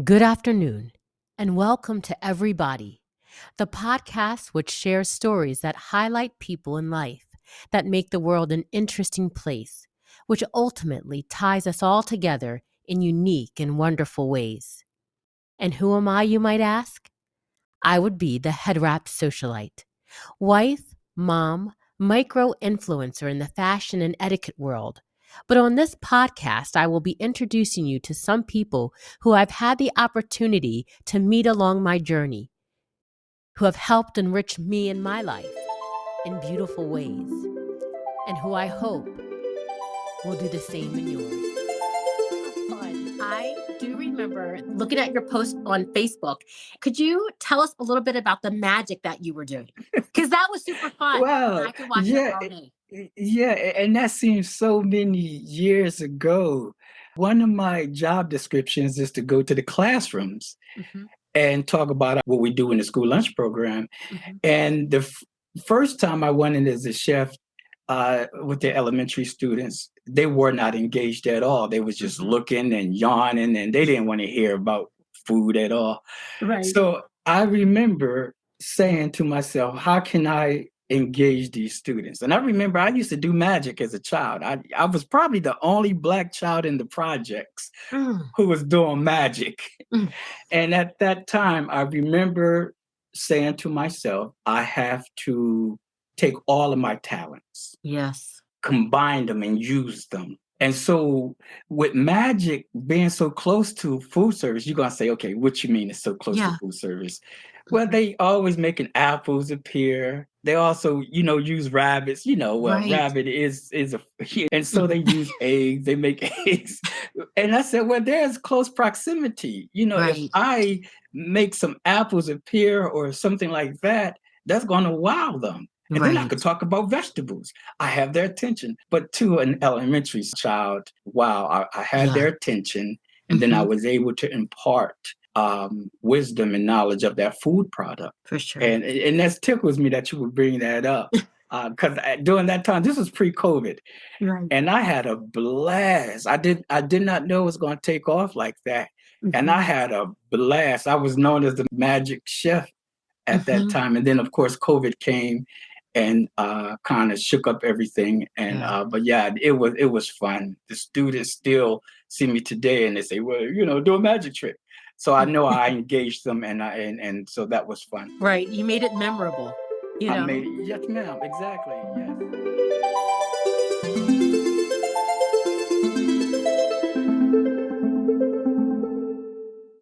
Good afternoon, and welcome to Everybody, the podcast which shares stories that highlight people in life that make the world an interesting place, which ultimately ties us all together in unique and wonderful ways. And who am I, you might ask? I would be the head wrap socialite, wife, mom, micro influencer in the fashion and etiquette world. But on this podcast, I will be introducing you to some people who I've had the opportunity to meet along my journey, who have helped enrich me in my life in beautiful ways, and who I hope will do the same in yours. Fun. I do remember looking at your post on Facebook. Could you tell us a little bit about the magic that you were doing? Because that was super fun. Wow. I could watch that Yeah. all day. Yeah. And that seems so many years ago. One of my job descriptions is to go to the classrooms Mm-hmm, and talk about what we do in the school lunch program. mm-hmm, And the first time I went in as a chef with the elementary students, they were not engaged at all. They was just mm-hmm. looking and yawning, and they didn't want to hear about food at all. Right. So I remember saying to myself, how can I engage these students? And I remember I used to do magic as a child. I was probably the only Black child in the projects Mm, who was doing magic. mm. And at that time, I remember saying to myself, I have to take all of my talents, Yes. combine them, and use them. And so, with magic being so close to food service, you're going to say, okay, what you mean it's so close to Yeah. food service? Well, they always making apples appear. They also, use rabbits. Right. Rabbit is a, and so they use eggs. They make eggs, and I said, well, there's close proximity. If Right. I make some apples appear or something like that, that's going to wow them. And then I Right. could talk about vegetables. I have their attention. But to an elementary child, wow, I had Yeah. their attention. And then I Mm-hmm. was able to impart wisdom and knowledge of that food product. For sure. And that tickles me that you would bring that up. Because during that time, this was pre-COVID, Right. and I had a blast. I did not know it was going to take off like that. And Mm-hmm. I had a blast. I was known as the magic chef at that Mm-hmm. time. And then, of course, COVID came and kind of shook up everything. And Yeah. but yeah, it was fun. The students still see me today and they say, well, do a magic trick. So I know I engaged them, and so that was fun. Right. You made it memorable, you I know? made it. Yes, ma'am. Exactly. Yes.